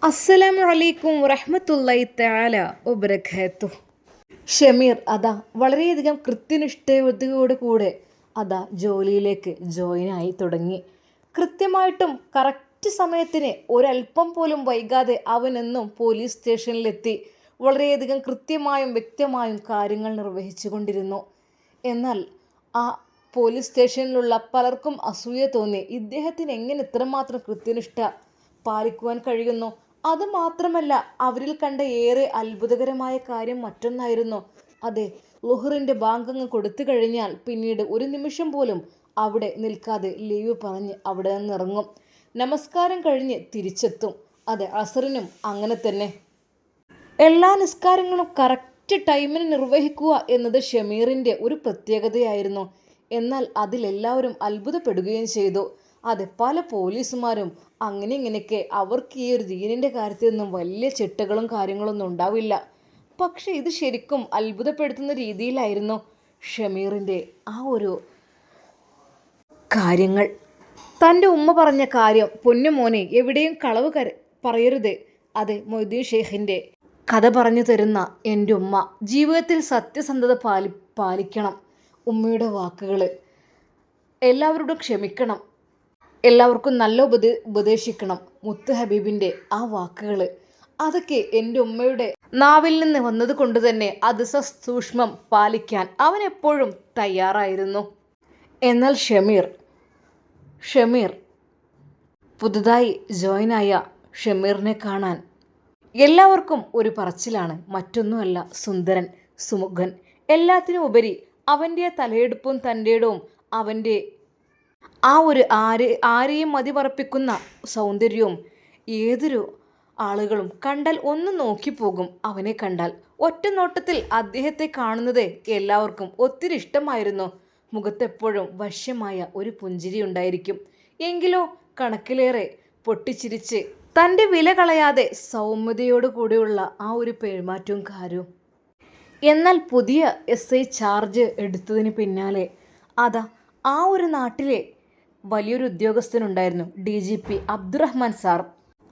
അസ്സലാമു അലൈക്കും വറഹ്മത്തുള്ളാഹി തആല വബറകാതുഹു. ഷമീർ അതാ വളരെയധികം കൃത്യനിഷ്ഠയോടുകൂടെ കൂടെ അതാ ജോലിയിലേക്ക് ജോയിനായി തുടങ്ങി. കൃത്യമായിട്ടും കറക്റ്റ് സമയത്തിന് ഒരല്പം പോലും വൈകാതെ അവനെന്നും പോലീസ് സ്റ്റേഷനിലെത്തി വളരെയധികം കൃത്യമായും വ്യക്തമായും കാര്യങ്ങൾ നിർവഹിച്ചു കൊണ്ടിരുന്നു. എന്നാൽ ആ പോലീസ് സ്റ്റേഷനിലുള്ള പലർക്കും അസൂയ തോന്നി. ഇദ്ദേഹത്തിന് എങ്ങനെ ഇത്രമാത്രം കൃത്യനിഷ്ഠ പാലിക്കുവാൻ കഴിയുന്നു? അതുമാത്രമല്ല, അവരിൽ കണ്ട ഏറെ അത്ഭുതകരമായ കാര്യം മറ്റൊന്നായിരുന്നു. അതെ, ളുഹറിൻ്റെ ബാങ്കങ്ങ് കൊടുത്തു കഴിഞ്ഞാൽ പിന്നീട് ഒരു നിമിഷം പോലും അവിടെ നിൽക്കാതെ ലീവ് പറഞ്ഞ് അവിടെ നിന്നിറങ്ങും. നമസ്കാരം കഴിഞ്ഞ് തിരിച്ചെത്തും. അതെ, അസറിനും അങ്ങനെ തന്നെ. എല്ലാ നിസ്കാരങ്ങളും കറക്റ്റ് ടൈമിന് നിർവഹിക്കുക എന്നത് ഷമീറിൻ്റെ ഒരു പ്രത്യേകതയായിരുന്നു. എന്നാൽ അതിലെല്ലാവരും അത്ഭുതപ്പെടുകയും ചെയ്തു. അതെ, പല പോലീസുമാരും അങ്ങനെ ഇങ്ങനെയൊക്കെ അവർക്ക് ഈ ഒരു ദീനിൻ്റെ കാര്യത്തിൽ നിന്നും വലിയ ചിട്ടകളും കാര്യങ്ങളൊന്നും ഉണ്ടാവില്ല. പക്ഷെ ഇത് ശരിക്കും അത്ഭുതപ്പെടുത്തുന്ന രീതിയിലായിരുന്നു ഷമീറിൻ്റെ ആ ഒരു കാര്യങ്ങൾ. തൻ്റെ ഉമ്മ പറഞ്ഞ കാര്യം, പൊന്നുമോനെ എവിടെയും കളവ് പറയരുത്. അതെ, മൊയ്തീൻ ഷെയ്ഖിൻ്റെ കഥ പറഞ്ഞു തരുന്ന എൻ്റെ ഉമ്മ, ജീവിതത്തിൽ സത്യസന്ധത പാലിക്കണം. ഉമ്മയുടെ വാക്കുകൾ, എല്ലാവരോടും ക്ഷമിക്കണം, എല്ലാവർക്കും നല്ല ഉപദേശിക്കണം. മുത്ത് ഹബീബിൻ്റെ ആ വാക്കുകൾ, അതൊക്കെ എൻ്റെ ഉമ്മയുടെ നാവിൽ നിന്ന് വന്നത് കൊണ്ട് തന്നെ അത് സൂക്ഷ്മം പാലിക്കാൻ അവൻ എപ്പോഴും തയ്യാറായിരുന്നു. എന്നാൽ ഷമീർ പുതുതായി ജോയിനായ ഷമീറിനെ കാണാൻ എല്ലാവർക്കും ഒരു പറച്ചിലാണ്. മറ്റൊന്നുമല്ല, സുന്ദരൻ, സുമുഖൻ, എല്ലാത്തിനും ഉപരി അവൻ്റെ തലയെടുപ്പും തൻ്റെടവും അവൻ്റെ ആ ഒരു ആരെയും മതിമറപ്പിക്കുന്ന സൗന്ദര്യവും ഏതൊരു ആളുകളും കണ്ടാൽ ഒന്ന് നോക്കിപ്പോകും. അവനെ കണ്ടാൽ ഒറ്റ നോട്ടത്തിൽ അദ്ദേഹത്തെ കാണുന്നത് എല്ലാവർക്കും ഒത്തിരി ഇഷ്ടമായിരുന്നു. മുഖത്തെപ്പോഴും വശ്യമായ ഒരു പുഞ്ചിരി ഉണ്ടായിരിക്കും. എങ്കിലോ കണക്കിലേറെ പൊട്ടിച്ചിരിച്ച് തൻ്റെ വില കളയാതെ സൗമ്യതയോടു കൂടിയുള്ള ആ ഒരു പെരുമാറ്റവും കാര്യവും. എന്നാൽ പുതിയ SI ചാർജ് എടുത്തതിന് പിന്നാലെ അതാ ആ ഒരു നാട്ടിലെ വലിയൊരു ഉദ്യോഗസ്ഥനുണ്ടായിരുന്നു, DGP അബ്ദുറഹ്മാൻ സാർ.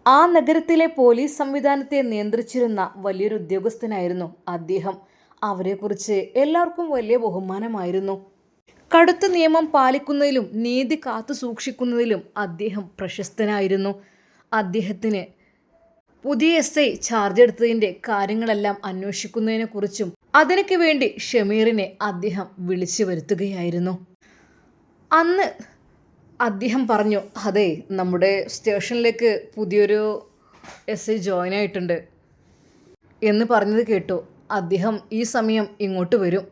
ആ നഗരത്തിലെ പോലീസ് സംവിധാനത്തെ നിയന്ത്രിച്ചിരുന്ന വലിയൊരു ഉദ്യോഗസ്ഥനായിരുന്നു അദ്ദേഹം. അവരെക്കുറിച്ച് എല്ലാവർക്കും വലിയ ബഹുമാനമായിരുന്നു. കടുത്ത നിയമം പാലിക്കുന്നതിലും നീതി കാത്തു സൂക്ഷിക്കുന്നതിലും അദ്ദേഹം പ്രശസ്തനായിരുന്നു. അദ്ദേഹത്തിന് പുതിയ SI ചാർജ് എടുത്തതിൻ്റെ കാര്യങ്ങളെല്ലാം അന്വേഷിക്കുന്നതിനെക്കുറിച്ചും അതിനൊക്കെ വേണ്ടി ഷമീറിനെ അദ്ദേഹം വിളിച്ചു വരുത്തുകയായിരുന്നു. അന്ന് അദ്ദേഹം പറഞ്ഞു, അതെ, നമ്മുടെ സ്റ്റേഷനിലേക്ക് പുതിയൊരു SI ജോയിൻ ആയിട്ടുണ്ട് എന്ന് പറഞ്ഞത് കേട്ടു. അദ്ദേഹം ഈ സമയം ഇങ്ങോട്ട് വരും.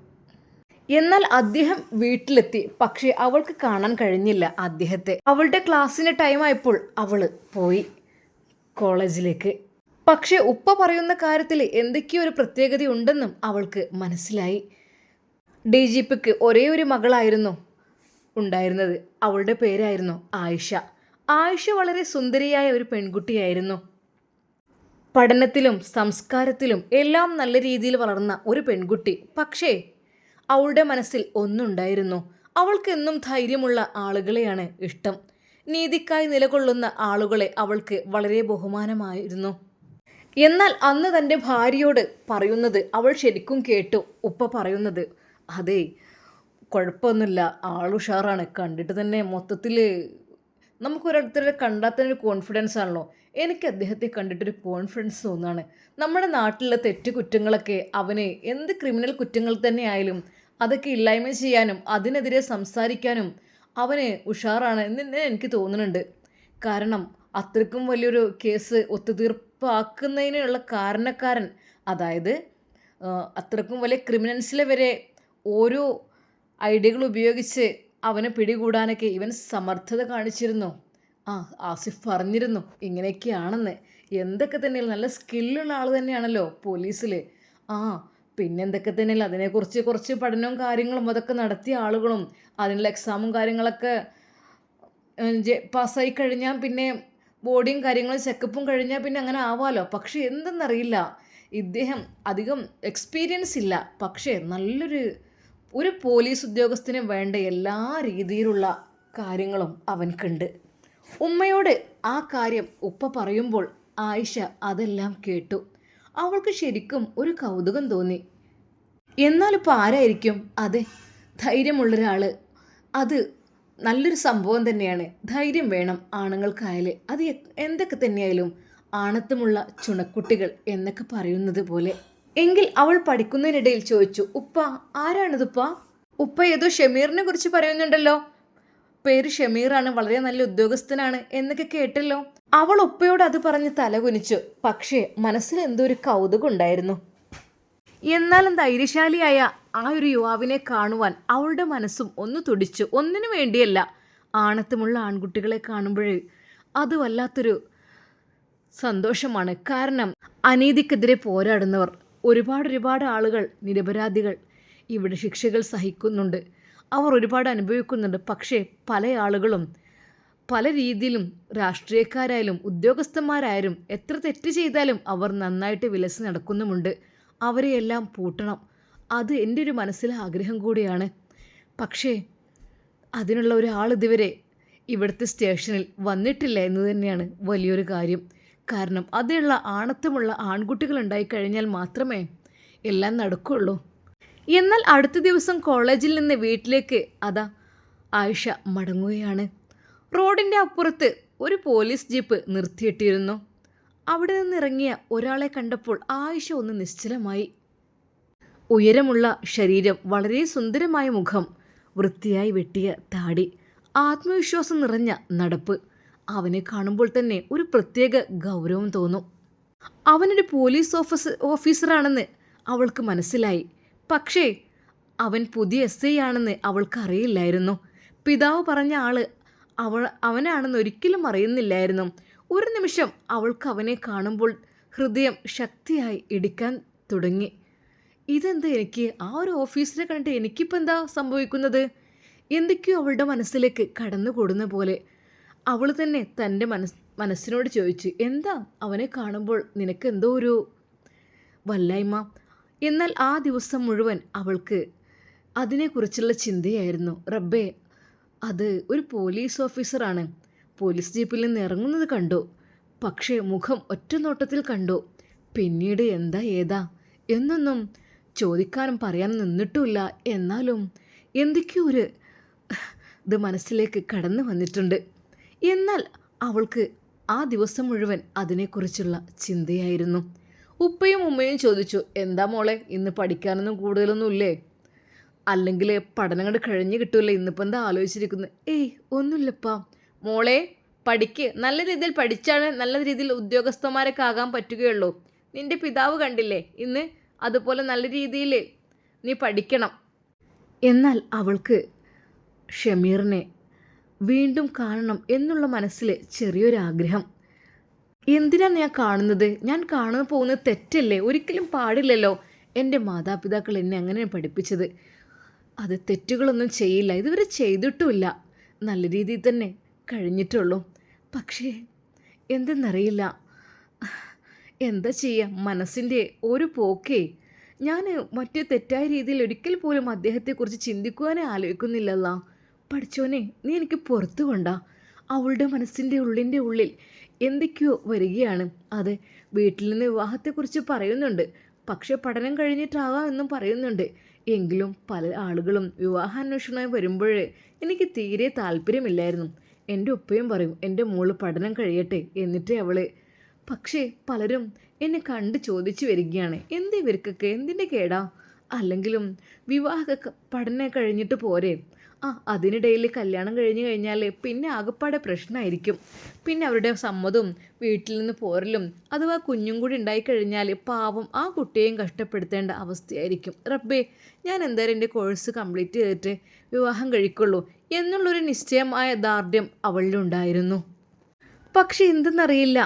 എന്നാൽ അദ്ദേഹം വീട്ടിലെത്തി. പക്ഷേ അവൾക്ക് കാണാൻ കഴിഞ്ഞില്ല അദ്ദേഹത്തെ. അവളുടെ ക്ലാസ്സിൻ്റെ ടൈമായപ്പോൾ അവൾ പോയി കോളേജിലേക്ക്. പക്ഷേ ഉപ്പ പറയുന്ന കാര്യത്തിൽ എന്തൊക്കെയോ ഒരു പ്രത്യേകതയുണ്ടെന്നും അവൾക്ക് മനസ്സിലായി. DGPക്ക് ഒരേ ഒരു മകളായിരുന്നു ഉണ്ടായിരുന്നത്. അവളുടെ പേരായിരുന്നു ആയിഷ വളരെ സുന്ദരിയായ ഒരു പെൺകുട്ടിയായിരുന്നു. പഠനത്തിലും സംസ്കാരത്തിലും എല്ലാം നല്ല രീതിയിൽ വളർന്ന ഒരു പെൺകുട്ടി. പക്ഷേ അവളുടെ മനസ്സിൽ ഒന്നുണ്ടായിരുന്നു. അവൾക്ക് എന്നും ധൈര്യമുള്ള ആളുകളെയാണ് ഇഷ്ടം. നീതിക്കായി നിലകൊള്ളുന്ന ആളുകളെ അവൾക്ക് വളരെ ബഹുമാനമായിരുന്നു. എന്നാൽ അന്ന് തൻ്റെ ഭാര്യയോട് പറയുന്നത് അവൾ ശരിക്കും കേട്ടു. ഉപ്പ പറയുന്നത്, അതെ, കുഴപ്പമൊന്നുമില്ല, ആളുഷാറാണ്, കണ്ടിട്ട് തന്നെ മൊത്തത്തിൽ നമുക്കൊരിടത്തരെ കണ്ടാൽ തന്നെ ഒരു കോൺഫിഡൻസ് ആണല്ലോ. എനിക്ക് അദ്ദേഹത്തെ കണ്ടിട്ടൊരു കോൺഫിഡൻസ് തോന്നുകയാണ്. നമ്മുടെ നാട്ടിലെ തെറ്റുകുറ്റങ്ങളൊക്കെ അവന് എന്ത് ക്രിമിനൽ കുറ്റങ്ങൾ തന്നെ ആയാലും അതൊക്കെ ഇല്ലായ്മ ചെയ്യാനും അതിനെതിരെ സംസാരിക്കാനും അവന് ഉഷാറാണ് എന്ന് എനിക്ക് തോന്നുന്നുണ്ട്. കാരണം അത്രയ്ക്കും വലിയൊരു കേസ് ഒത്തുതീർപ്പാക്കുന്നതിനുള്ള കാരണക്കാരൻ, അതായത് അത്രയ്ക്കും വലിയ ക്രിമിനൽസിലെ വരെ ഓരോ ഐഡിയകൾ ഉപയോഗിച്ച് അവനെ പിടികൂടാനൊക്കെ ഇവൻ സമർത്ഥത കാണിച്ചിരുന്നു. ആസിഫ് പറഞ്ഞിരുന്നു ഇങ്ങനെയൊക്കെയാണെന്ന്. എന്തൊക്കെ തന്നെയല്ല, നല്ല സ്കില്ലുള്ള ആൾ തന്നെയാണല്ലോ പോലീസിൽ. പിന്നെന്തൊക്കെ തന്നെയല്ല, അതിനെക്കുറിച്ച് കുറച്ച് പഠനവും കാര്യങ്ങളും അതൊക്കെ നടത്തിയ ആളുകളും അതിനുള്ള എക്സാമും കാര്യങ്ങളൊക്കെ പാസ്സായി കഴിഞ്ഞാൽ പിന്നെ ബോഡിയും കാര്യങ്ങളും ചെക്കപ്പും കഴിഞ്ഞാൽ പിന്നെ അങ്ങനെ ആവാമല്ലോ. പക്ഷേ എന്തെന്നറിയില്ല, ഇദ്ദേഹം അധികം എക്സ്പീരിയൻസ് ഇല്ല, പക്ഷേ ഒരു പോലീസ് ഉദ്യോഗസ്ഥന് വേണ്ട എല്ലാ രീതിയിലുള്ള കാര്യങ്ങളും അവൻക്കുണ്ട്. ഉമ്മയോട് ആ കാര്യം ഉപ്പ പറയുമ്പോൾ ആയിഷ അതെല്ലാം കേട്ടു. അവൾക്ക് ശരിക്കും ഒരു കൗതുകം തോന്നി. എന്നാലിപ്പോൾ ആരായിരിക്കും? അതെ, ധൈര്യമുള്ളൊരാൾ. അത് നല്ലൊരു സംഭവം തന്നെയാണ്. ധൈര്യം വേണം ആണുങ്ങൾക്കായാൽ. അത് എന്തൊക്കെ തന്നെയായാലും ആണത്തുമുള്ള ചുണക്കുട്ടികൾ എന്നൊക്കെ പറയുന്നത് പോലെ. എങ്കിൽ അവൾ പഠിക്കുന്നതിനിടയിൽ ചോദിച്ചു, ഉപ്പ ആരാണിതുപ്പ? ഉപ്പ ഏതോ ഷമീറിനെ കുറിച്ച് പറയുന്നുണ്ടല്ലോ. പേര് ഷമീറാണ്, വളരെ നല്ല ഉദ്യോഗസ്ഥനാണ് എന്നൊക്കെ കേട്ടല്ലോ. അവൾ ഉപ്പയോട് അത് പറഞ്ഞ് തലകുനിച്ചു. പക്ഷേ മനസ്സിൽ എന്തോ ഒരു കൗതുകം ഉണ്ടായിരുന്നു. എന്നാലും ധൈര്യശാലിയായ ആ ഒരു യുവാവിനെ കാണുവാൻ അവളുടെ മനസ്സും ഒന്ന് തുടിച്ചു. ഒന്നിനു വേണ്ടിയല്ല, ആണത്തുമുള്ള ആൺകുട്ടികളെ കാണുമ്പോഴേ അത് വല്ലാത്തൊരു സന്തോഷമാണ്. കാരണം അനീതിക്കെതിരെ പോരാടുന്നവർ ഒരുപാട് ആളുകൾ, നിരപരാധികൾ ഇവിടെ ശിക്ഷകൾ സഹിക്കുന്നുണ്ട്. അവർ ഒരുപാട് അനുഭവിക്കുന്നുണ്ട്. പക്ഷേ പല ആളുകളും പല രീതിയിലും, രാഷ്ട്രീയക്കാരായാലും ഉദ്യോഗസ്ഥന്മാരായാലും എത്ര തെറ്റ് ചെയ്താലും അവർ നന്നായിട്ട് വിലസി നടക്കുന്നുമുണ്ട്. അവരെയെല്ലാം പൂട്ടണം. അത് എൻ്റെ ഒരു മനസ്സിലെ ആഗ്രഹം കൂടിയാണ്. പക്ഷേ അതിനുള്ള ഒരാൾ ഇതുവരെ ഇവിടുത്തെ സ്റ്റേഷനിൽ വന്നിട്ടില്ല എന്ന് തന്നെയാണ് വലിയൊരു കാര്യം. കാരണം അതിനുള്ള ആണത്തമുള്ള ആൺകുട്ടികൾ ഉണ്ടായിക്കഴിഞ്ഞാൽ മാത്രമേ എല്ലാം നടക്കുകയുള്ളൂ. എന്നാൽ അടുത്ത ദിവസം കോളേജിൽ നിന്ന് വീട്ടിലേക്ക് അതാ ആയിഷ മടങ്ങുകയാണ്. റോഡിൻ്റെ അപ്പുറത്ത് ഒരു പോലീസ് ജീപ്പ് നിർത്തിയിട്ടിരുന്നു. അവിടെ നിന്നിറങ്ങിയ ഒരാളെ കണ്ടപ്പോൾ ആയിഷ ഒന്ന് നിശ്ചലമായി. ഉയരമുള്ള ശരീരം, വളരെ സുന്ദരമായ മുഖം, വൃത്തിയായി വെട്ടിയ താടി, ആത്മവിശ്വാസം നിറഞ്ഞ നടപ്പ്. അവനെ കാണുമ്പോൾ തന്നെ ഒരു പ്രത്യേക ഗൗരവം തോന്നും. അവനൊരു പോലീസ് ഓഫീസറാണെന്ന് അവൾക്ക് മനസ്സിലായി. പക്ഷേ അവൻ പുതിയ SI ആണെന്ന് അവൾക്കറിയില്ലായിരുന്നു. പിതാവ് പറഞ്ഞ ആള് അവനാണെന്ന് ഒരിക്കലും അറിയുന്നില്ലായിരുന്നു. ഒരു നിമിഷം അവൾക്ക് അവനെ കാണുമ്പോൾ ഹൃദയം ശക്തിയായി ഇടിക്കാൻ തുടങ്ങി. ഇതെന്താ എനിക്ക് ആ ഒരു ഓഫീസിനെ കണ്ടിട്ട് എനിക്കിപ്പോൾ എന്താ സംഭവിക്കുന്നത്? എന്തൊക്കെയോ അവളുടെ മനസ്സിലേക്ക് കടന്നുകൂടുന്ന പോലെ. അവൾ തന്നെ തൻ്റെ മനസ്സിനോട് ചോദിച്ചു, എന്താ അവനെ കാണുമ്പോൾ നിനക്കെന്തോ ഒരു വല്ലായ്മ? എന്നാൽ ആ ദിവസം മുഴുവൻ അവൾക്ക് അതിനെക്കുറിച്ചുള്ള ചിന്തയായിരുന്നു. റബ്ബേ, അത് ഒരു പോലീസ് ഓഫീസറാണ്. പോലീസ് ജീപ്പിൽ നിന്ന് ഇറങ്ങുന്നത് കണ്ടു. പക്ഷേ മുഖം ഒറ്റ നോട്ടത്തിൽ കണ്ടു. പിന്നീട് എന്താ ഏതാ എന്നൊന്നും ചോദിക്കാനും പറയാനും നിന്നിട്ടുമില്ല. എന്നാലും എന്തൊക്കെയോ ഒരു ഇത് മനസ്സിലേക്ക് കടന്നു വന്നിട്ടുണ്ട്. എന്നാൽ അവൾക്ക് ആ ദിവസം മുഴുവൻ അതിനെക്കുറിച്ചുള്ള ചിന്തയായിരുന്നു. ഉപ്പയും ഉമ്മയും ചോദിച്ചു, എന്താ മോളെ, ഇന്ന് പഠിക്കാനൊന്നും കൂടുതലൊന്നും ഇല്ലേ? അല്ലെങ്കിൽ പഠനങ്ങൾ കഴിഞ്ഞ് കിട്ടൂല്ലേ, ഇന്നിപ്പോൾ എന്താ ആലോചിച്ചിരിക്കുന്നത്? ഏയ് ഒന്നുമില്ലപ്പാ. മോളെ പഠിക്ക്, നല്ല രീതിയിൽ പഠിച്ചാണ് നല്ല രീതിയിൽ ഉദ്യോഗസ്ഥന്മാരൊക്കെ ആകാൻ പറ്റുകയുള്ളൂ. നിൻ്റെ പിതാവ് കണ്ടില്ലേ ഇന്ന്, അതുപോലെ നല്ല രീതിയിൽ നീ പഠിക്കണം. എന്നാൽ അവൾക്ക് ഷമീറിനെ വീണ്ടും കാണണം എന്നുള്ള മനസ്സിൽ ചെറിയൊരാഗ്രഹം. എന്തിനാണ് ഞാൻ കാണുന്നത്? ഞാൻ കാണാൻ പോകുന്നത് തെറ്റല്ലേ? ഒരിക്കലും പാടില്ലല്ലോ. എൻ്റെ മാതാപിതാക്കൾ എന്നെ അങ്ങനെ പഠിപ്പിച്ചത്. അത് തെറ്റുകളൊന്നും ചെയ്യില്ല, ഇതുവരെ ചെയ്തിട്ടുമില്ല, നല്ല രീതിയിൽ തന്നെ കഴിഞ്ഞിട്ടുള്ളൂ. പക്ഷേ എന്തെന്നറിയില്ല, എന്താ ചെയ്യുക, മനസ്സിൻ്റെ ഒരു പോക്കേ. ഞാൻ മറ്റു തെറ്റായ രീതിയിൽ ഒരിക്കൽ പോലും അദ്ദേഹത്തെക്കുറിച്ച് ചിന്തിക്കുവാനേ ആലോചിക്കുന്നില്ലല്ല. പഠിച്ചോനെ, നീ എനിക്ക് പുറത്തു കൊണ്ടാ. അവളുടെ മനസ്സിൻ്റെ ഉള്ളിൽ എന്തൊക്കെയോ വരികയാണ്. അത് വീട്ടിൽ നിന്ന് വിവാഹത്തെക്കുറിച്ച് പറയുന്നുണ്ട്, പക്ഷേ പഠനം കഴിഞ്ഞിട്ടാകാം എന്നും പറയുന്നുണ്ട്. എങ്കിലും പല ആളുകളും വിവാഹാന്വേഷണമായി വരുമ്പോഴേ എനിക്ക് തീരെ താല്പര്യമില്ലായിരുന്നു. എൻ്റെ ഉപ്പയും പറയും, എൻ്റെ മോള് പഠനം കഴിയട്ടെ എന്നിട്ടേ അവള്. പക്ഷേ പലരും എന്നെ കണ്ട് ചോദിച്ചു വരികയാണ്, എന്ത് ഇവർക്കൊക്കെ എന്തിൻ്റെ കേടാ? അല്ലെങ്കിലും വിവാഹ പഠനം കഴിഞ്ഞിട്ട് പോരെ? അതിനിടയിൽ കല്യാണം കഴിഞ്ഞ് കഴിഞ്ഞാൽ പിന്നെ ആകപ്പാടെ പ്രശ്നമായിരിക്കും. പിന്നെ അവരുടെ സമ്മതവും വീട്ടിൽ നിന്ന് പോരലും അഥവാ കുഞ്ഞും കൂടി ഉണ്ടായിക്കഴിഞ്ഞാൽ പാവം ആ കുട്ടിയെയും കഷ്ടപ്പെടുത്തേണ്ട അവസ്ഥയായിരിക്കും. റബ്ബേ, ഞാൻ എന്തായാലും എൻ്റെ കോഴ്സ് കംപ്ലീറ്റ് ചെയ്തിട്ട് വിവാഹം കഴിക്കുള്ളൂ എന്നുള്ളൊരു നിശ്ചയമായ ദാർഢ്യം അവളിലുണ്ടായിരുന്നു. പക്ഷെ എന്തെന്നറിയില്ല,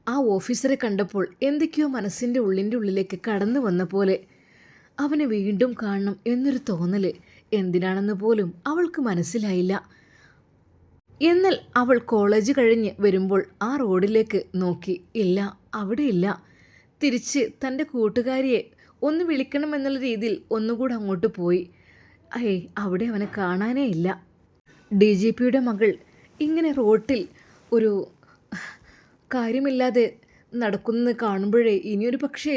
ആ ഓഫീസറെ കണ്ടപ്പോൾ എന്തൊക്കെയോ മനസ്സിൻ്റെ ഉള്ളിലേക്ക് കടന്നു വന്ന പോലെ. അവനെ വീണ്ടും കാണണം എന്നൊരു തോന്നൽ എന്തിനാണെന്ന് പോലും അവൾക്ക് മനസ്സിലായില്ല. എന്നാൽ അവൾ കോളേജ് കഴിഞ്ഞ് വരുമ്പോൾ ആ റോഡിലേക്ക് നോക്കി. ഇല്ല, അവിടെയില്ല. തിരിച്ച് തൻ്റെ കൂട്ടുകാരിയെ ഒന്ന് വിളിക്കണമെന്നുള്ള രീതിയിൽ ഒന്നുകൂടെ അങ്ങോട്ട് പോയി. അവിടെ അവനെ കാണാനേ ഇല്ല. DGPയുടെ മകൾ ഇങ്ങനെ റോട്ടിൽ ഒരു കാര്യമില്ലാതെ നടക്കുന്നത് കാണുമ്പോഴേ ഇനിയൊരു പക്ഷേ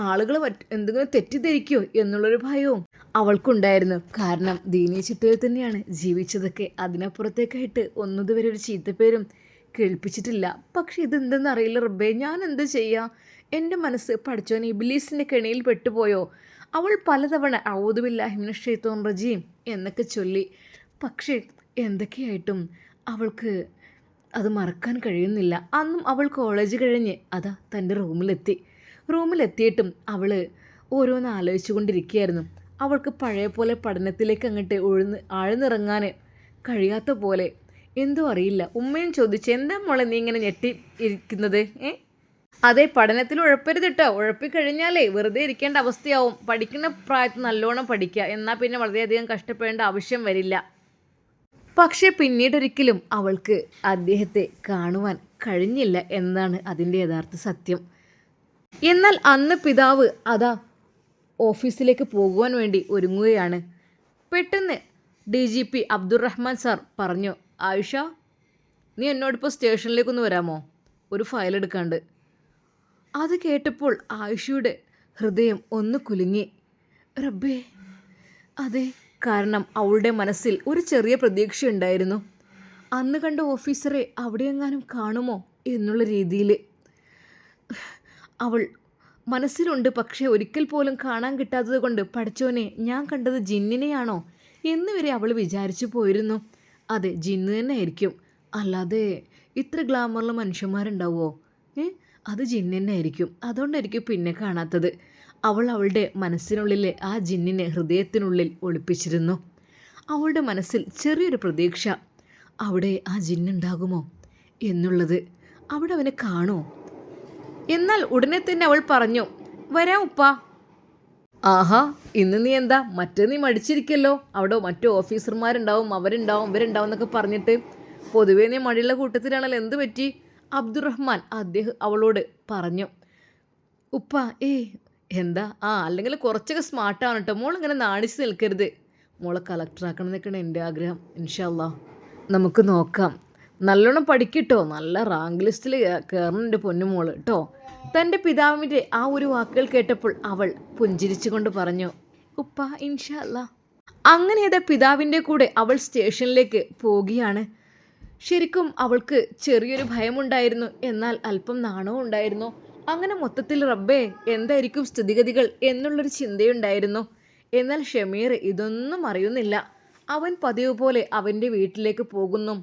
ആളുകൾ എന്തെങ്കിലും തെറ്റിദ്ധരിക്കോ എന്നുള്ളൊരു ഭയവും അവൾക്കുണ്ടായിരുന്നു. കാരണം ദീനീ ചിട്ടയിൽ തന്നെയാണ് ജീവിച്ചതൊക്കെ. അതിനപ്പുറത്തേക്കായിട്ട് ഒന്നതുവരെ ഒരു ചീത്തപ്പേരും കേൾപ്പിച്ചിട്ടില്ല. പക്ഷെ ഇതെന്തെന്ന് അറിയില്ല റബ്ബേ, ഞാൻ എന്ത് ചെയ്യാം? എൻ്റെ മനസ്സ് പഠിച്ചോനെ ഇബ്ലീസിൻ്റെ കെണിയിൽ പെട്ടുപോയോ? അവൾ പലതവണ ഔദു ബില്ലാഹി മിനശ് ശൈത്വാനിർ റജീം എന്നൊക്കെ ചൊല്ലി. പക്ഷേ എന്തൊക്കെയായിട്ടും അവൾക്ക് അത് മറക്കാൻ കഴിയുന്നില്ല. അന്നും അവൾ കോളേജ് കഴിഞ്ഞ് അതാ തൻ്റെ റൂമിലെത്തിയിട്ടും അവൾ ഓരോന്ന് ആലോചിച്ചു കൊണ്ടിരിക്കുകയായിരുന്നു. അവൾക്ക് പഴയ പോലെ പഠനത്തിലേക്ക് അങ്ങോട്ട് ആഴ്ന്നിറങ്ങാൻ കഴിയാത്ത പോലെ എന്തോ അറിയില്ല. ഉമ്മയും ചോദിച്ചു, എന്താ മോളെ നീ ഇങ്ങനെ ഞെട്ടി ഇരിക്കുന്നത്? അതെ, പഠനത്തിൽ ഉഴപ്പരുത് കേട്ടോ. ഉഴപ്പിക്കഴിഞ്ഞാലേ വെറുതെ ഇരിക്കേണ്ട അവസ്ഥയാവും. പഠിക്കുന്ന പ്രായത്തിൽ നല്ലോണം പഠിക്കുക, എന്നാൽ പിന്നെ വളരെയധികം കഷ്ടപ്പെടേണ്ട ആവശ്യം വരില്ല. പക്ഷേ പിന്നീടൊരിക്കലും അവൾക്ക് അദ്ദേഹത്തെ കാണുവാൻ കഴിഞ്ഞില്ല എന്നാണ് അതിൻ്റെ യഥാർത്ഥ സത്യം. എന്നാൽ അന്ന് പിതാവ് അതാ ഓഫീസിലേക്ക് പോകുവാൻ വേണ്ടി ഒരുങ്ങുകയാണ്. പെട്ടെന്ന് DGP അബ്ദുറഹ്മാൻ സാർ പറഞ്ഞു, ആയിഷ, നീ എന്നോടിപ്പോൾ സ്റ്റേഷനിലേക്കൊന്ന് വരാമോ? ഒരു ഫയൽ എടുക്കാണ്ട്. അത് കേട്ടപ്പോൾ ആയിഷയുടെ ഹൃദയം ഒന്ന് കുലുങ്ങി. റബ്ബേ, അതെ. കാരണം അവളുടെ മനസ്സിൽ ഒരു ചെറിയ പ്രതീക്ഷയുണ്ടായിരുന്നു. അന്ന് കണ്ട ഓഫീസറെ അവിടെയെങ്ങാനും കാണുമോ എന്നുള്ള രീതിയിൽ അവൾ മനസ്സിലുണ്ട്. പക്ഷേ ഒരിക്കൽ പോലും കാണാൻ കിട്ടാത്തത് കൊണ്ട് പഠിച്ചോനെ, ഞാൻ കണ്ടത് ജിന്നിനെയാണോ എന്ന് വരെ അവൾ വിചാരിച്ചു പോയിരുന്നു. അതെ, ജിന്ന് തന്നെ ആയിരിക്കും. അല്ലാതെ ഇത്ര ഗ്ലാമറുള്ള മനുഷ്യന്മാരുണ്ടാവുമോ? അത് ജിന്ന് തന്നെ ആയിരിക്കും. അതുകൊണ്ടായിരിക്കും പിന്നെ കാണാത്തത്. അവൾ അവളുടെ മനസ്സിനുള്ളിലെ ആ ജിന്നിനെ ഹൃദയത്തിനുള്ളിൽ ഒളിപ്പിച്ചിരുന്നു. അവളുടെ മനസ്സിൽ ചെറിയൊരു പ്രതീക്ഷ, അവിടെ ആ ജിന്നുണ്ടാകുമോ എന്നുള്ളത്. അവിടെ അവനെ കാണുമോ? എന്നാൽ ഉടനെ തന്നെ അവൾ പറഞ്ഞു, വരാം ഉപ്പാ. ആഹാ, ഇന്ന് നീ എന്താ നീ മടിച്ചിരിക്കല്ലോ. അവിടെ മറ്റു ഓഫീസർമാരുണ്ടാവും, അവരുണ്ടാവും, ഇവരുണ്ടാവും എന്നൊക്കെ പറഞ്ഞിട്ട് പൊതുവേ നീ മടിയുള്ള കൂട്ടത്തിലാണല്ലോ. എന്ത് പറ്റി? അബ്ദുറഹ്മാൻ അദ്ദേഹം അവളോട് പറഞ്ഞു. ഉപ്പ എന്താ? അല്ലെങ്കിൽ കുറച്ചൊക്കെ സ്മാർട്ടാണ് കേട്ടോ. മോളിങ്ങനെ നാണിച്ച് നിൽക്കരുത്. മോളെ കളക്ടറാക്കണം എന്നൊക്കെയാണ് എൻ്റെ ആഗ്രഹം. ഇൻഷാ അല്ലാഹ് നമുക്ക് നോക്കാം. നല്ലോണം പഠിക്കട്ടോ. നല്ല റാങ്ക് ലിസ്റ്റിൽ കയറുന്നുണ്ട് പൊന്നുമോള് കേട്ടോ. തൻ്റെ പിതാവിൻ്റെ ആ ഒരു വാക്കുകൾ കേട്ടപ്പോൾ അവൾ പുഞ്ചിരിച്ചു കൊണ്ട് പറഞ്ഞു, ഉപ്പ ഇൻഷാ അല്ലാഹ്. അങ്ങനെ അതാ പിതാവിൻ്റെ കൂടെ അവൾ സ്റ്റേഷനിലേക്ക് പോവുകയാണ്. ശരിക്കും അവൾക്ക് ചെറിയൊരു ഭയമുണ്ടായിരുന്നു, എന്നാൽ അല്പം നാണവും ഉണ്ടായിരുന്നു. അങ്ങനെ മൊത്തത്തിൽ റബ്ബേ, എന്തായിരിക്കും സ്ഥിതിഗതികൾ എന്നുള്ളൊരു ചിന്തയുണ്ടായിരുന്നു. എന്നാൽ ഷമീർ ഇതൊന്നും അറിയുന്നില്ല. അവൻ പതിവ് പോലെ അവൻ്റെ വീട്ടിലേക്ക് പോകുന്നു.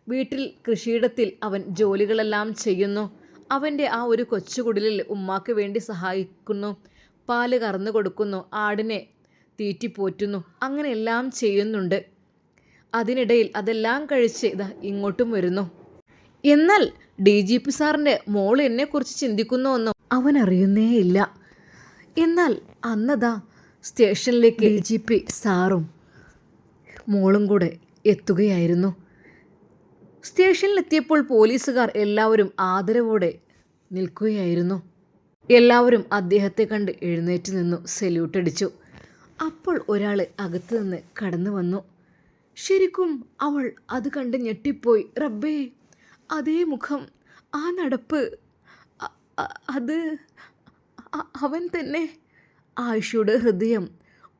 വീട്ടിൽ കൃഷിയിടത്തിൽ അവൻ ജോലികളെല്ലാം ചെയ്യുന്നു. അവൻ്റെ ആ ഒരു കൊച്ചുകുടിലിൽ ഉമ്മാക്ക് വേണ്ടി സഹായിക്കുന്നു. പാല് കറന്നു കൊടുക്കുന്നു, ആടിനെ തീറ്റിപ്പോറ്റുന്നു, അങ്ങനെ എല്ലാം ചെയ്യുന്നുണ്ട്. അതിനിടയിൽ അതെല്ലാം കഴിച്ച് ഇതാ ഇങ്ങോട്ടും വരുന്നു. എന്നാൽ DGP സാറിൻ്റെ മോൾ എന്നെക്കുറിച്ച് ചിന്തിക്കുന്നുവെന്നും അവൻ അറിയുന്നേയില്ല. എന്നാൽ അന്നതാ സ്റ്റേഷനിലേക്ക് DGP സാറും മോളും കൂടെ എത്തുകയായിരുന്നു. സ്റ്റേഷനിലെത്തിയപ്പോൾ പോലീസുകാർ എല്ലാവരും ആദരവോടെ നിൽക്കുകയായിരുന്നു. എല്ലാവരും അദ്ദേഹത്തെ കണ്ട് എഴുന്നേറ്റ് നിന്നു, സല്യൂട്ട് അടിച്ചു. അപ്പോൾ ഒരാൾ അകത്ത് നിന്ന് കടന്നു വന്നു. ശരിക്കും അവൾ അത് കണ്ട് ഞെട്ടിപ്പോയി. റബ്ബേ, അതേ മുഖം, ആ നടപ്പ്, അത് അവൻ തന്നെ. ആയിഷയുടെ ഹൃദയം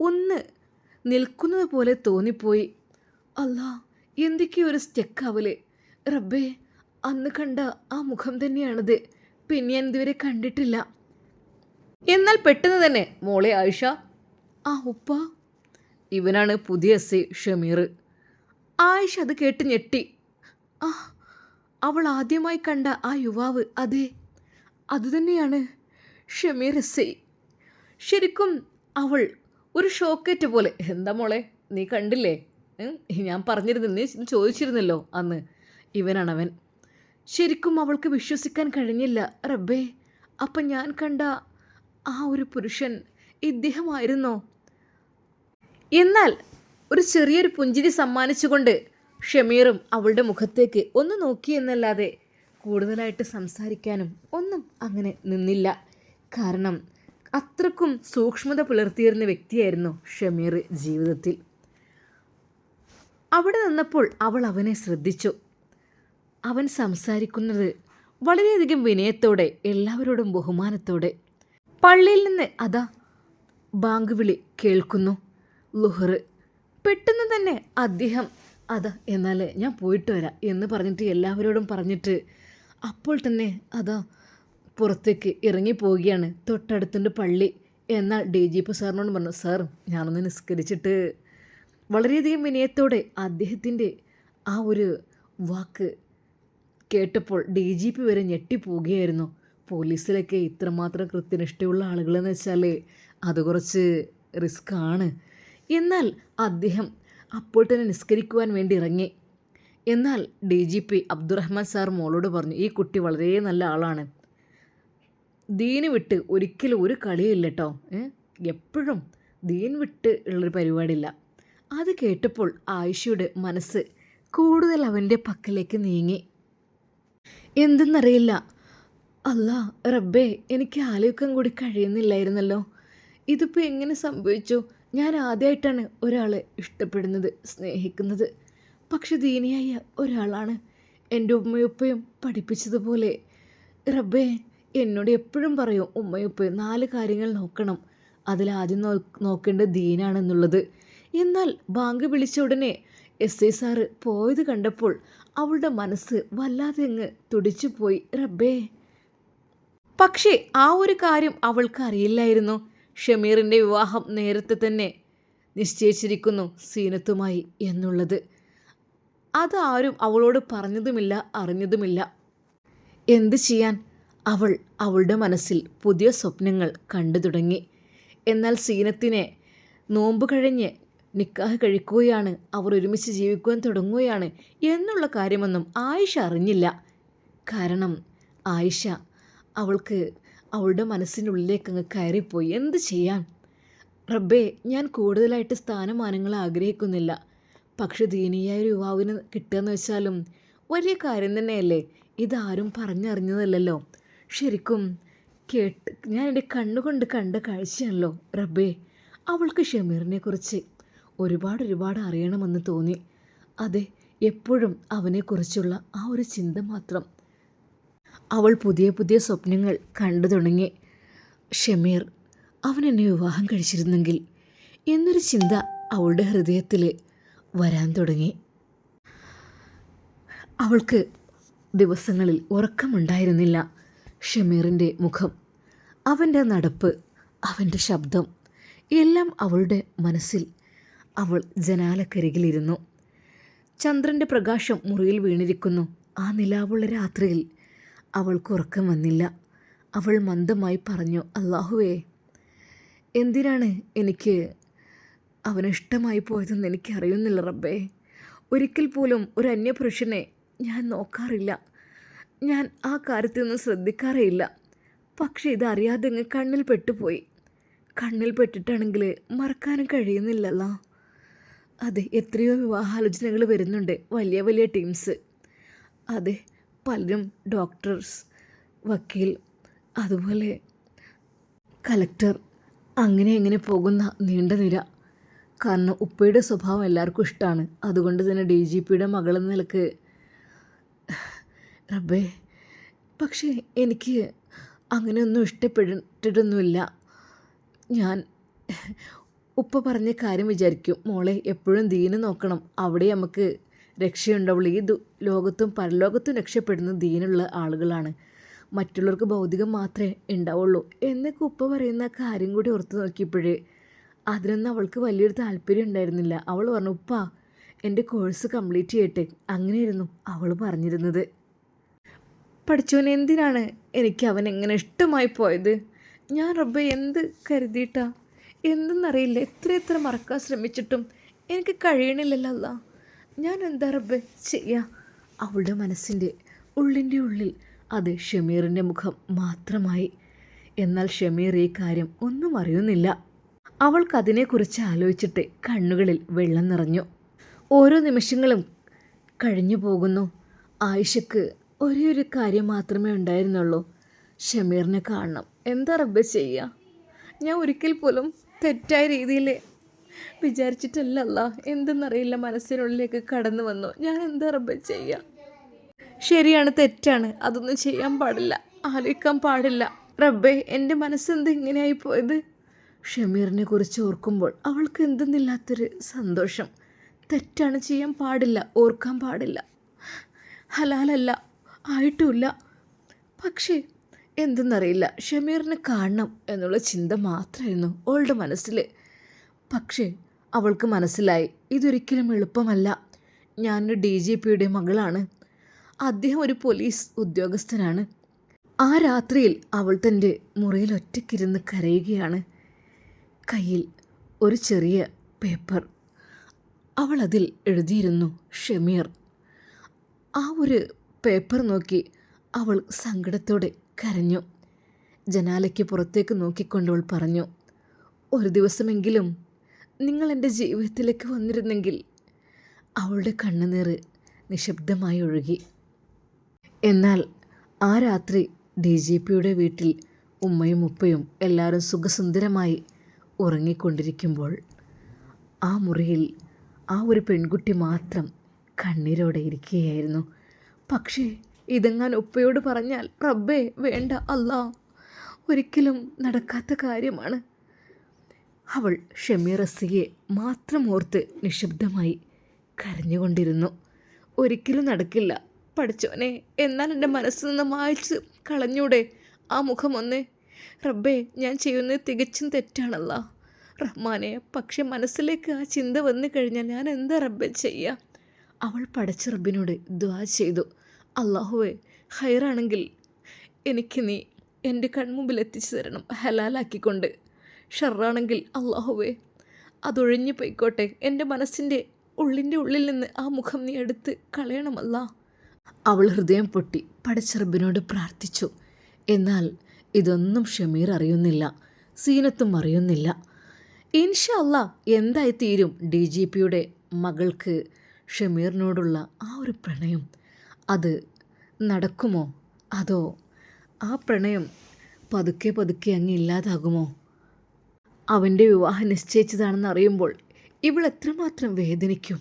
ഒന്ന് നിൽക്കുന്നത് പോലെ തോന്നിപ്പോയി. അല്ലാ, എന്തൊക്കെയൊരു സ്റ്റെക്കാവല്. റബ്ബേ, അന്ന് കണ്ട ആ മുഖം തന്നെയാണത്. പിന്നെ ഞാൻ ഇതുവരെ കണ്ടിട്ടില്ല. എന്നാൽ പെട്ടെന്ന് തന്നെ, മോളെ ആയിഷ. ഉപ്പ. ഇവനാണ് പുതിയ SI ഷമീർ. ആയിഷ അത് കേട്ട് ഞെട്ടി. അവൾ ആദ്യമായി കണ്ട ആ യുവാവ്, അതെ, അതുതന്നെയാണ് ഷമീർ SI. ശരിക്കും അവൾ ഒരു ഷോക്കേറ്റ പോലെ. എന്താ മോളെ, നീ കണ്ടില്ലേ? ഞാൻ പറഞ്ഞിരുന്നു, നീ ചോദിച്ചിരുന്നല്ലോ അന്ന്. ഇവനാണവൻ. ശരിക്കും അവൾക്ക് വിശ്വസിക്കാൻ കഴിഞ്ഞില്ല. റബ്ബേ, അപ്പം ഞാൻ കണ്ട ആ ഒരു പുരുഷൻ ഇദ്ദേഹമായിരുന്നോ? എന്നാൽ ഒരു ചെറിയൊരു പുഞ്ചിരി സമ്മാനിച്ചുകൊണ്ട് ഷമീറും അവളുടെ മുഖത്തേക്ക് ഒന്ന് നോക്കിയെന്നല്ലാതെ കൂടുതലായിട്ട് സംസാരിക്കാനും ഒന്നും അങ്ങനെ നിന്നില്ല. കാരണം അത്രക്കും സൂക്ഷ്മത പുലർത്തിയിരുന്ന വ്യക്തിയായിരുന്നു ഷമീർ ജീവിതത്തിൽ. അവിടെ നിന്നപ്പോൾ അവൾ അവനെ ശ്രദ്ധിച്ചു. അവൻ സംസാരിക്കുന്നത് വളരെയധികം വിനയത്തോടെ എല്ലാവരോടും ബഹുമാനത്തോടെ. പള്ളിയിൽ നിന്ന് അതാ ബാങ്ക് വിളി കേൾക്കുന്നു. ലുഹറ്. പെട്ടെന്ന് തന്നെ അദ്ദേഹം അതാ എന്നാൽ ഞാൻ പോയിട്ട് വരാം എന്ന് പറഞ്ഞിട്ട് എല്ലാവരോടും പറഞ്ഞിട്ട് അപ്പോൾ തന്നെ അതാ പുറത്തേക്ക് ഇറങ്ങിപ്പോവുകയാണ്. തൊട്ടടുത്തുണ്ട് പള്ളി. എന്നാൽ DGP സാറിനോട് പറഞ്ഞു, സാർ ഞാനൊന്ന് നിസ്കരിച്ചിട്ട്. വളരെയധികം വിനയത്തോടെ അദ്ദേഹത്തിൻ്റെ ആ ഒരു വാക്ക് കേട്ടപ്പോൾ DGP വരെ ഞെട്ടിപ്പോവുകയായിരുന്നു. പോലീസിലൊക്കെ ഇത്രമാത്രം കൃത്യനിഷ്ഠയുള്ള ആളുകളെന്ന് വെച്ചാൽ അത് കുറച്ച് റിസ്ക് ആണ്. എന്നാൽ അദ്ദേഹം അപ്പോൾ തന്നെ നിസ്കരിക്കുവാൻ വേണ്ടി ഇറങ്ങി. എന്നാൽ DGP അബ്ദുറഹ്മാൻ സാർ മോളോട് പറഞ്ഞു, ഈ കുട്ടി വളരെ നല്ല ആളാണ്, ദീന് വിട്ട് ഒരിക്കലും ഒരു കളിയില്ല കേട്ടോ, എപ്പോഴും ദീൻ വിട്ട് ഉള്ളൊരു പരിപാടിയില്ല. അത് കേട്ടപ്പോൾ ആയിഷയുടെ മനസ്സ് കൂടുതൽ അവൻ്റെ പക്കലേക്ക് നീങ്ങി. എന്തെന്നറിയില്ല, അല്ലാ റബ്ബേ, എനിക്ക് ആലോചിക്കാൻ കൂടി കഴിയുന്നില്ലായിരുന്നല്ലോ. ഇതിപ്പോൾ എങ്ങനെ സംഭവിച്ചു? ഞാൻ ആദ്യമായിട്ടാണ് ഒരാളെ ഇഷ്ടപ്പെടുന്നത്, സ്നേഹിക്കുന്നത്. പക്ഷെ ദീനിയായ ഒരാളാണ്. എൻ്റെ ഉമ്മയുപ്പയും പഠിപ്പിച്ചതുപോലെ. റബ്ബേ, എന്നോട് എപ്പോഴും പറയും ഉമ്മയുപ്പയും 4 കാര്യങ്ങൾ നോക്കണം, അതിലാദ്യം നോക്കേണ്ടത് ദീനാണെന്നുള്ളത്. എന്നാൽ ബാങ്ക് വിളിച്ച ഉടനെ SI സാറ് പോയത് കണ്ടപ്പോൾ അവളുടെ മനസ്സ് വല്ലാതെ അങ്ങ് തുടിച്ചു പോയി. റബ്ബേ, പക്ഷേ ആ ഒരു കാര്യം അവൾക്ക് അറിയില്ലായിരുന്നു. ഷമീറിൻ്റെ വിവാഹം നേരത്തെ തന്നെ നിശ്ചയിച്ചിരിക്കുന്നു സീനത്തുമായി എന്നുള്ളത്. അതാരും അവളോട് പറഞ്ഞതുമില്ല, അറിഞ്ഞതുമില്ല. എന്ത് ചെയ്യാൻ, അവൾ അവളുടെ മനസ്സിൽ പുതിയ സ്വപ്നങ്ങൾ കണ്ടു തുടങ്ങി. എന്നാൽ സീനത്തിനെ നോമ്പ് കഴിഞ്ഞ് നിക്കാഹ് കഴിക്കുകയാണ്, അവർ ഒരുമിച്ച് ജീവിക്കുവാൻ തുടങ്ങുകയാണ് എന്നുള്ള കാര്യമൊന്നും ആയിഷ അറിഞ്ഞില്ല. കാരണം ആയിഷ അവൾക്ക് അവളുടെ മനസ്സിനുള്ളിലേക്ക് അങ്ങ് കയറിപ്പോയി. എന്ത് ചെയ്യാൻ റബ്ബേ, ഞാൻ കൂടുതലായിട്ട് സ്ഥാനമാനങ്ങൾ ആഗ്രഹിക്കുന്നില്ല. പക്ഷെ ദീനിയായ ഒരു യുവാവിന് കിട്ടുകയെന്ന് വെച്ചാലും വലിയ കാര്യം തന്നെയല്ലേ. ഇതാരും പറഞ്ഞറിഞ്ഞതല്ലല്ലോ, ശരിക്കും ഞാൻ എൻ്റെ കണ്ണുകൊണ്ട് കണ്ട കാഴ്ചയാണല്ലോ. റബ്ബേ, അവൾക്ക് ഷമീറിനെ കുറിച്ച് ഒരുപാട് അറിയണമെന്ന് തോന്നി. അതെ, എപ്പോഴും അവനെക്കുറിച്ചുള്ള ആ ഒരു ചിന്ത മാത്രം. അവൾ പുതിയ സ്വപ്നങ്ങൾ കണ്ടു തുടങ്ങി. ഷമീർ അവൻ എന്നെ വിവാഹം കഴിച്ചിരുന്നെങ്കിൽ എന്നൊരു ചിന്ത അവളുടെ ഹൃദയത്തിൽ വരാൻ തുടങ്ങി. അവൾക്ക് ദിവസങ്ങളിൽ ഉറക്കമുണ്ടായിരുന്നില്ല. ഷമീറിൻ്റെ മുഖം, അവൻ്റെ നടപ്പ്, അവൻ്റെ ശബ്ദം എല്ലാം അവളുടെ മനസ്സിൽ. അവൾ ജനാലക്കരികിലിരുന്നു. ചന്ദ്രൻ്റെ പ്രകാശം മുറിയിൽ വീണിരിക്കുന്നു. ആ നിലാവുള്ള രാത്രിയിൽ അവൾക്ക് ഉറക്കം വന്നില്ല. അവൾ മന്ദമായി പറഞ്ഞു, അല്ലാഹുവേ, എന്തിനാണ് എനിക്ക് അവനിഷ്ടമായി പോയതെന്ന് എനിക്കറിയുന്നില്ല റബ്ബേ. ഒരിക്കൽ പോലും ഒരു അന്യപുരുഷനെ ഞാൻ നോക്കാറില്ല, ഞാൻ ആ കാര്യത്തിലൊന്നും ശ്രദ്ധിക്കാറേയില്ല. പക്ഷേ ഇതറിയാതെ അങ്ങ് കണ്ണിൽ പെട്ടുപോയി. കണ്ണിൽ പെട്ടിട്ടാണെങ്കിൽ മറക്കാനും കഴിയുന്നില്ലല്ലോ. അതെ, എത്രയോ വിവാഹാലോചനകൾ വരുന്നുണ്ട്, വലിയ ടീംസ്. അതെ, പലരും ഡോക്ടേഴ്സ്, വക്കീൽ, അതുപോലെ കലക്ടർ, അങ്ങനെ പോകുന്ന നീണ്ട നിര. കാരണം ഉപ്പയുടെ സ്വഭാവം എല്ലാവർക്കും ഇഷ്ടമാണ്. അതുകൊണ്ട് തന്നെ DGPയുടെ മകളെന്ന നിലക്ക് റബ്ബേ, പക്ഷേ എനിക്ക് അങ്ങനെയൊന്നും ഇഷ്ടപ്പെട്ടിട്ടൊന്നുമില്ല. ഞാൻ ഉപ്പ പറഞ്ഞ കാര്യം വിചാരിക്കും, മോളെ എപ്പോഴും ദീന് നോക്കണം, അവിടെ നമുക്ക് രക്ഷയുണ്ടാവുള്ളൂ. ഈ ലോകത്തും പരലോകത്തും രക്ഷപ്പെടുന്ന ദീനുള്ള ആളുകളാണ്, മറ്റുള്ളവർക്ക് ഭൗതികം മാത്രമേ ഉണ്ടാവുള്ളൂ എന്നൊക്കെ ഉപ്പ പറയുന്ന കാര്യം കൂടി ഓർത്ത് നോക്കിയപ്പോഴേ അതിനൊന്നും അവൾക്ക് വലിയൊരു താല്പര്യം ഉണ്ടായിരുന്നില്ല. അവൾ പറഞ്ഞു, ഉപ്പ എൻ്റെ കോഴ്സ് കംപ്ലീറ്റ് ചെയ്യട്ടെ, അങ്ങനെയായിരുന്നു അവൾ പറഞ്ഞിരുന്നത്. പഠിച്ചവൻ, എന്തിനാണ് എനിക്ക് അവൻ എങ്ങനെ ഇഷ്ടമായി പോയത്? ഞാൻ റബ്ബെ എന്ത് കരുതിയിട്ടാ എന്തെന്നറിയില്ല. എത്ര മറക്കാൻ ശ്രമിച്ചിട്ടും എനിക്ക് കഴിയണില്ലല്ലോ. ഞാൻ എന്താ റബ്ബെ ചെയ്യാ? അവളുടെ മനസ്സിൻ്റെ ഉള്ളിൻ്റെ ഉള്ളിൽ അത് ഷമീറിൻ്റെ മുഖം മാത്രമായി. എന്നാൽ ഷമീർ ഈ കാര്യം ഒന്നും അറിയുന്നില്ല. അവൾക്കതിനെക്കുറിച്ച് ആലോചിച്ചിട്ട് കണ്ണുകളിൽ വെള്ളം നിറഞ്ഞു. ഓരോ നിമിഷങ്ങളും കഴിഞ്ഞു പോകുന്നു. ആയിഷക്ക് ഒരേ ഒരു കാര്യം മാത്രമേ ഉണ്ടായിരുന്നുള്ളൂ, ഷമീറിനെ കാണണം. എന്താ റബ്ബെ ചെയ്യുക? ഞാൻ ഒരിക്കൽ പോലും തെറ്റായ രീതിയിൽ വിചാരിച്ചിട്ടല്ല, എന്തെന്നറിയില്ല, മനസ്സിനുള്ളിലേക്ക് കടന്നു വന്നു. ഞാൻ എന്താ റബ്ബെ ചെയ്യുക? ശരിയാണ്, തെറ്റാണ്, അതൊന്നും ചെയ്യാൻ പാടില്ല, ആലോചിക്കാൻ പാടില്ല. റബ്ബേ, എൻ്റെ മനസ്സെന്ത് ഇങ്ങനെയായി പോയത്? ഷമീറിനെ കുറിച്ച് ഓർക്കുമ്പോൾ അവൾക്ക് എന്തെന്നില്ലാത്തൊരു സന്തോഷം. തെറ്റാണ്, ചെയ്യാൻ പാടില്ല, ഓർക്കാൻ പാടില്ല, ഹലാലല്ല, ആയിട്ടുമില്ല. പക്ഷേ എന്തെന്നറിയില്ല, ഷമീറിനെ കാണണം എന്നുള്ള ചിന്ത മാത്രമായിരുന്നു അവളുടെ മനസ്സിൽ. പക്ഷേ അവൾക്ക് മനസ്സിലായി, ഇതൊരിക്കലും എളുപ്പമല്ല. ഞാനൊരു DGPയുടെ മകളാണ്, അദ്ദേഹം ഒരു പോലീസ് ഉദ്യോഗസ്ഥനാണ്. ആ രാത്രിയിൽ അവൾ തൻ്റെ മുറിയിൽ ഒറ്റയ്ക്കിരുന്ന് കരയുകയാണ്. കയ്യിൽ ഒരു ചെറിയ പേപ്പർ. അവൾ അതിൽ എഴുതിയിരുന്നു ഷമീർ. ആ ഒരു പേപ്പർ നോക്കി അവൾ സങ്കടത്തോടെ കരഞ്ഞു. ജനാലയ്ക്ക് പുറത്തേക്ക് നോക്കിക്കൊണ്ടവൾ പറഞ്ഞു, ഒരു ദിവസമെങ്കിലും നിങ്ങൾ എൻ്റെ ജീവിതത്തിലേക്ക് വന്നിരുന്നെങ്കിൽ. അവളുടെ കണ്ണുനീർ നിശബ്ദമായി ഒഴുകി. എന്നാൽ ആ രാത്രി DGPയുടെ വീട്ടിൽ ഉമ്മയും ഉപ്പയും എല്ലാവരും സുഖസുന്ദരമായി ഉറങ്ങിക്കൊണ്ടിരിക്കുമ്പോൾ ആ മുറിയിൽ ആ ഒരു പെൺകുട്ടി മാത്രം കണ്ണീരോടെ ഇരിക്കുകയായിരുന്നു. പക്ഷേ ഇതെങ്ങാൻ ഉപ്പയോട് പറഞ്ഞാൽ, റബ്ബേ വേണ്ട അല്ലാ, ഒരിക്കലും നടക്കാത്ത കാര്യമാണ്. അവൾ ഷമീർ അസിയെ മാത്രം ഓർത്ത് നിശബ്ദമായി കരഞ്ഞുകൊണ്ടിരുന്നു. ഒരിക്കലും നടക്കില്ല പഠിച്ചോനെ, എന്നാൽ എൻ്റെ മനസ്സിൽ നിന്ന് മായ്ച്ച് കളഞ്ഞൂടെ ആ മുഖമൊന്നേ? റബ്ബേ, ഞാൻ ചെയ്യുന്നത് തികച്ചും തെറ്റാണല്ല റഹ്മാനെ, പക്ഷെ മനസ്സിലേക്ക് ആ ചിന്ത വന്നു കഴിഞ്ഞാൽ ഞാൻ എന്താ റബ്ബെ ചെയ്യുക? അവൾ പടച്ച റബ്ബിനോട് ദുആ ചെയ്തു, അല്ലാഹുവേ, ഹൈറാണെങ്കിൽ എനിക്ക് നീ എൻ്റെ കൺമുമ്പിൽ എത്തിച്ചു തരണം ഹലാലാക്കിക്കൊണ്ട്. ഷർറാണെങ്കിൽ അല്ലാഹുവേ, അതൊഴിഞ്ഞു പോയിക്കോട്ടെ. എൻ്റെ മനസ്സിൻ്റെ ഉള്ളിൻ്റെ ഉള്ളിൽ നിന്ന് ആ മുഖം നീ എടുത്ത് കളയണമല്ല. അവൾ ഹൃദയം പൊട്ടി പടച്ച റബ്ബിനോട് പ്രാർത്ഥിച്ചു. എന്നാൽ ഇതൊന്നും ഷമീർ അറിയുന്നില്ല, സീനത്തും അറിയുന്നില്ല. ഇൻഷാ അല്ലാ എന്തായി തീരും DGPയുടെ മകൾക്ക് ഷമീറിനോടുള്ള ആ ഒരു പ്രണയം? അത് നടക്കുമോ? അതോ ആ പ്രണയം പതുക്കെ പതുക്കെ അങ്ങ് ഇല്ലാതാകുമോ? അവൻ്റെ വിവാഹം നിശ്ചയിച്ചതാണെന്ന് അറിയുമ്പോൾ ഇവൾ എത്രമാത്രം വേദനിക്കും.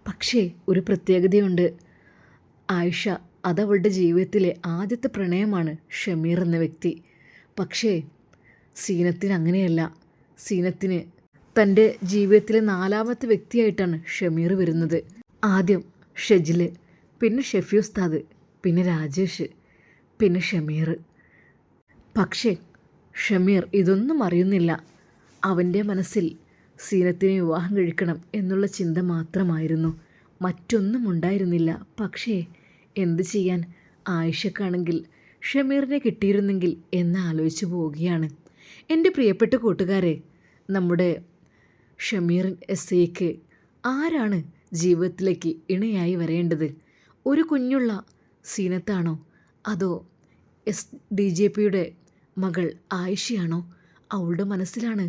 പക്ഷേ ഒരു പ്രത്യേകതയുണ്ട്, ആയിഷ അതവളുടെ ജീവിതത്തിലെ ആദ്യത്തെ പ്രണയമാണ് ഷമീർ എന്ന വ്യക്തി. പക്ഷേ സീനത്തിന് അങ്ങനെയല്ല. സീനത്തിന് തൻ്റെ ജീവിതത്തിലെ 4ാമത്തെ വ്യക്തിയായിട്ടാണ് ഷമീർ വരുന്നത്. ആദ്യം ഷെജില്, പിന്നെ ഷെഫി ഉസ്താദ്, പിന്നെ രാജേഷ്, പിന്നെ ഷമീർ. പക്ഷേ ഷമീർ ഇതൊന്നും അറിയുന്നില്ല. അവൻ്റെ മനസ്സിൽ സീനത്തിനെ വിവാഹം കഴിക്കണം എന്നുള്ള ചിന്ത മാത്രമായിരുന്നു, മറ്റൊന്നും ഉണ്ടായിരുന്നില്ല. പക്ഷേ എന്ത് ചെയ്യാൻ, ആയിഷക്കാണെങ്കിൽ ഷമീറിനെ കിട്ടിയിരുന്നെങ്കിൽ എന്ന് ആലോചിച്ചു പോവുകയാണ്. എൻ്റെ പ്രിയപ്പെട്ട കൂട്ടുകാരെ, നമ്മുടെ ഷമീർ എസ്ഐക്ക് ആരാണ് ജീവിതത്തിലേക്ക് ഇണയായി വരേണ്ടത്? ഒരു കുഞ്ഞുള്ള സീനത്താണോ, അതോ DGPയുടെ മകൾ ആയിഷയാണോ? അവളുടെ മനസ്സിലാണ്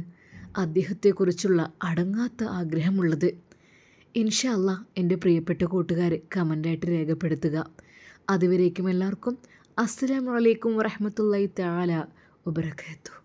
അദ്ദേഹത്തെക്കുറിച്ചുള്ള അടങ്ങാത്ത ആഗ്രഹമുള്ളത്. ഇൻഷാ അല്ലാ എൻ്റെ പ്രിയപ്പെട്ട കൂട്ടുകാരെ കമൻ്റായിട്ട് രേഖപ്പെടുത്തുക. അതുവരേക്കും എല്ലാവർക്കും അസ്സലാമു അലൈക്കും വറഹ്മത്തുള്ളാഹി തആല വബറകാതുഹു.